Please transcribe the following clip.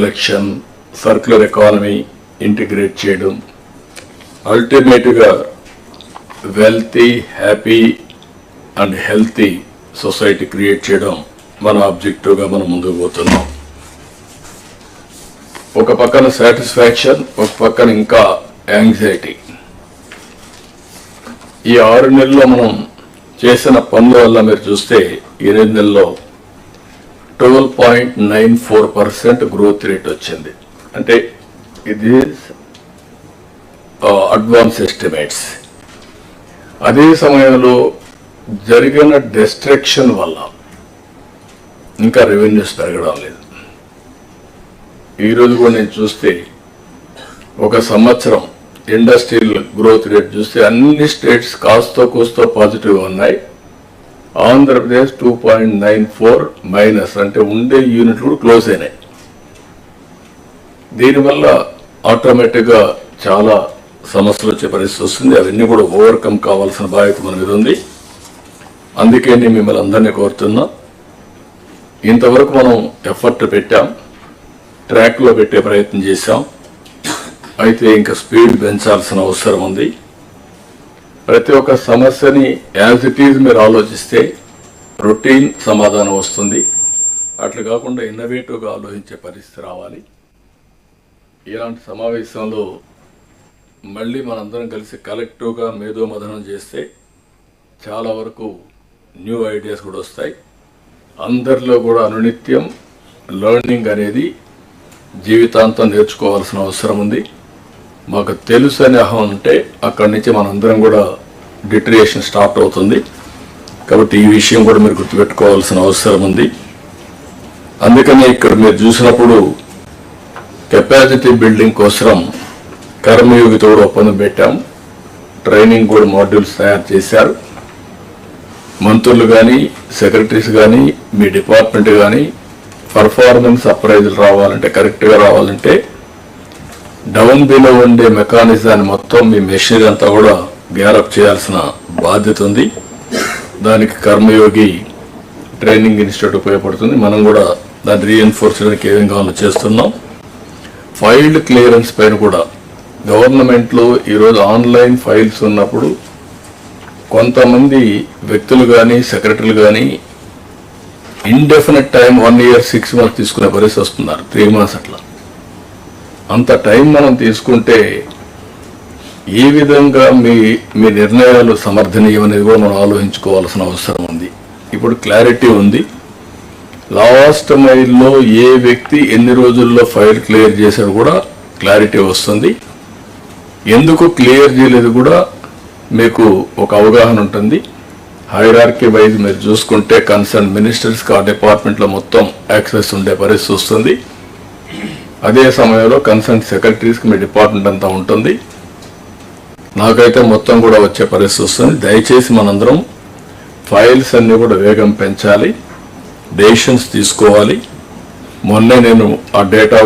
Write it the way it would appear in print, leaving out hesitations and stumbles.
Selection, circular economy integrate చేయడం, అల్టిమేట్గా wealthy, happy and healthy society create చేయడం మన ఆబ్జెక్టివ్గా మనం ముందుకు పోతున్నాం. ఒక పక్కన సాటిస్ఫాక్షన్, ఒక పక్కన ఇంకా యాంగ్జైటీ. ఈ 6 నెలల్లో మనం చేసిన పనుల వల్ల మీరు చూస్తే 8 నెలల్లో 12.94% గ్రోత్ రేట్ వచ్చింది. అంటే ఇది అడ్వాన్స్ ఎస్టిమేట్స్. అదే సమయంలో జరిగిన డిస్ట్రక్షన్ వల్ల ఇంకా రెవెన్యూస్ పెరగడం లేదు. ఈరోజు కూడా నేను చూస్తే ఒక సంవత్సరం ఇండస్ట్రియల్ గ్రోత్ రేట్ చూస్తే అన్ని స్టేట్స్ కాస్తో కూస్తో పాజిటివ్గా ఉన్నాయి. ఆంధ్రప్రదేశ్ 2.94 మైనస్, అంటే ఉండే యూనిట్లు కూడా క్లోజ్ అయినాయి. దీనివల్ల ఆటోమేటిక్గా చాలా సమస్యలు వచ్చే పరిస్థితి వస్తుంది. అవన్నీ కూడా ఓవర్కమ్ కావాల్సిన బాధ్యత మన మీద ఉంది. అందుకే నేను మిమ్మల్ని అందరినీ కోరుతున్నా, ఇంతవరకు మనం ఎఫర్ట్ పెట్టాం, ట్రాక్లో పెట్టే ప్రయత్నం చేశాం. అయితే ఇంకా స్పీడ్ పెంచాల్సిన అవసరం ఉంది. ప్రతి ఒక్క సమస్యని యాజ్ ఇట్ ఈజ్ మీరు ఆలోచిస్తే రొటీన్ సమాధానం వస్తుంది. అట్లా కాకుండా ఇన్నోవేటివ్గా ఆలోచించే పరిస్థితి రావాలి. ఇలాంటి సమావేశంలో మళ్ళీ మనందరం కలిసి కలెక్టివ్గా మేధోమథనం చేస్తే చాలా వరకు న్యూ ఐడియాస్ కూడా వస్తాయి. అందరిలో కూడా అనునిత్యం లెర్నింగ్ అనేది జీవితాంతం నేర్చుకోవాల్సిన అవసరం ఉంది. మాకు తెలుసు అనే అహం ఉంటే అక్కడి నుంచి మనందరం కూడా డిటరేషన్ స్టార్ట్ అవుతుంది. కాబట్టి ఈ విషయం కూడా మీరు గుర్తుపెట్టుకోవాల్సిన అవసరం ఉంది. అందుకని ఇక్కడ మీరు చూసినప్పుడు కెపాసిటీ బిల్డింగ్ కోసం కర్మయోగితో కూడా ఒప్పందం పెట్టాం. ట్రైనింగ్ కూడా మాడ్యూల్స్ తయారు చేశారు. మంత్రులు కానీ, సెక్రటరీస్ కానీ, మీ డిపార్ట్మెంట్ కానీ పర్ఫార్మెన్స్ అప్రైజల్ రావాలంటే, కరెక్ట్గా రావాలంటే డౌన్ బిలో ఉండే మెకానిజాన్ని మొత్తం మీ మెషినరీ అంతా కూడా గ్యారప్ చేయాల్సిన బాధ్యత ఉంది. దానికి కర్మయోగి ట్రైనింగ్ ఇన్స్టిట్యూట్ ఉపయోగపడుతుంది. మనం కూడా దాన్ని రీఎన్ఫోర్స్ చేయడానికి ఏమేం కావాలో చేస్తున్నాం. ఫైల్డ్ క్లియరెన్స్ పైన కూడా గవర్నమెంట్లో ఈరోజు ఆన్లైన్ ఫైల్స్ ఉన్నప్పుడు కొంతమంది వ్యక్తులు కానీ, సెక్రటరీలు కానీ ఇండెఫినెట్ టైం 1 year 6 months తీసుకునే పరిస్థితి వస్తున్నారు. 3 months అట్లా. అంత టైం మనం తీసుకుంటే ఏ విధంగా మీ నిర్ణయాలు సమర్థనీయం అనేది కూడా మనం ఆలోచించుకోవాల్సిన అవసరం ఉంది. ఇప్పుడు క్లారిటీ ఉంది. లాస్ట్ మైల్లో ఏ వ్యక్తి ఎన్ని రోజుల్లో ఫైల్ క్లియర్ చేశారు కూడా క్లారిటీ వస్తుంది. ఎందుకు క్లియర్ చేయలేదు కూడా మీకు ఒక అవగాహన ఉంటుంది. హైరార్కీ వైజ్ మీరు చూసుకుంటే కన్సర్న్ మినిస్టర్స్కి ఆ డిపార్ట్మెంట్లో మొత్తం యాక్సెస్ ఉండే పరిస్థితి వస్తుంది. అదే సమయంలో కన్సర్న్ సెక్రటరీస్కి మీ డిపార్ట్మెంట్ అంతా ఉంటుంది. నాకైతే మొత్తం కూడా వచ్చే పరిస్థితి వస్తుంది. దయచేసి మనందరం ఫైల్స్ అన్నీ కూడా వేగం పెంచాలి, డెసిషన్స్ తీసుకోవాలి. మొన్నే నేను ఆ డేటా